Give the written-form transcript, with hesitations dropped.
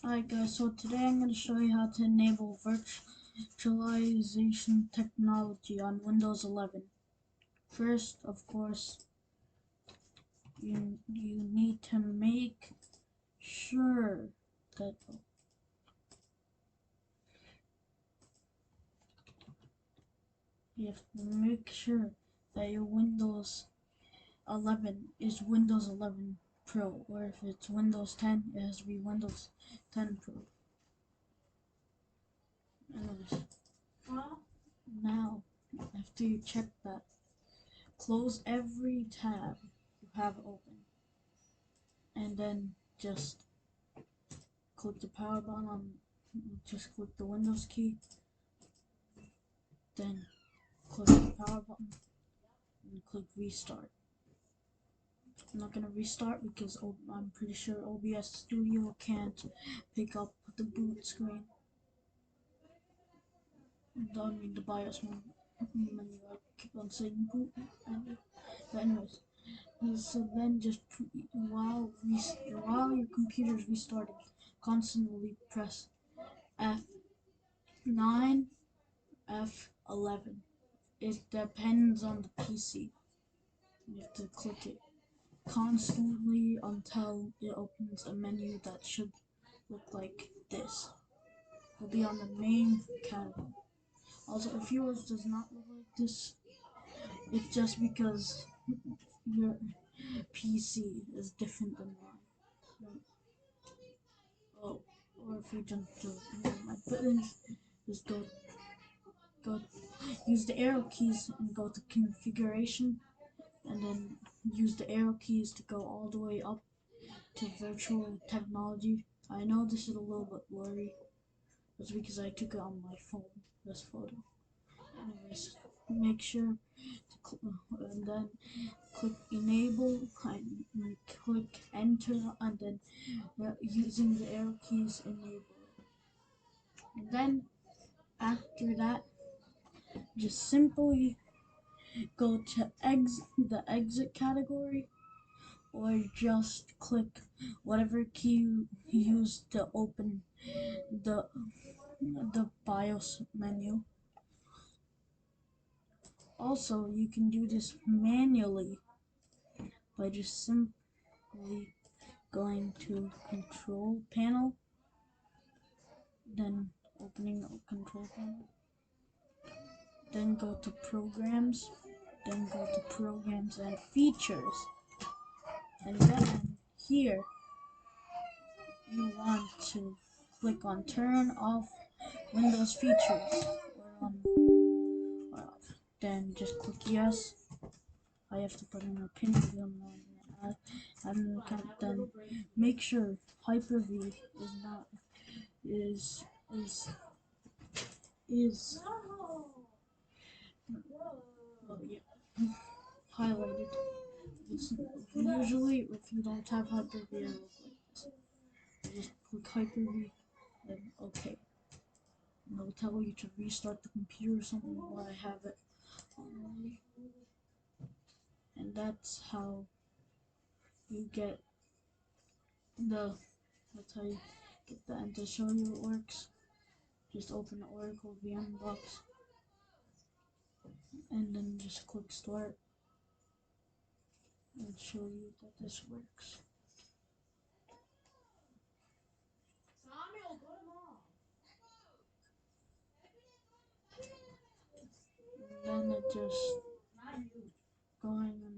Alright guys, so today I'm going to show you how to enable virtualization technology on Windows 11. First, of course, you need to make sure that your Windows 11 is Windows 11 Pro, or if it's Windows 10, it has to be Windows 10 Pro. Anyways, now after you check that, close every tab you have open, and then just click the power button on, just click the Windows key, then click the power button and click restart. I'm not gonna restart because I'm pretty sure OBS Studio can't pick up the boot screen. I mean the BIOS menu. I keep on saying boot. But anyways, so then just while your computer's restarting, constantly press F9, F11. It depends on the PC. You have to click it constantly until it opens a menu that should look like this. It'll be on the main category. Also, if yours does not look like this, it's just because your PC is different than mine. Oh, or if you jump to my buttons, just go use the arrow keys and go to configuration, and then use the arrow keys to go all the way up to virtual technology. I know this is a little bit blurry. That's because I took it on my phone, this photo. Anyways, make sure to and then click enable and click enter, and then using the arrow keys enable it. And then after that, just simply go to the exit category, or just click whatever key you use to open the BIOS menu. Also, you can do this manually by just simply going to control panel, then opening a control panel, then go to programs, then go to programs and features, and then here you want to click on turn off Windows features, or off. Then just click yes. I have to put in a pin because I'm an account. Then make sure Hyper-V is oh yeah, highlighted. It's, usually if you don't have Hyper-V, it will look like this. Just click Hyper-V, then OK. And it'll tell you to restart the computer or something while I have it on. And that's how you get that's how you get that. And to show you it works, just open the Oracle VM box and then just click start and show you that this works. And then it just going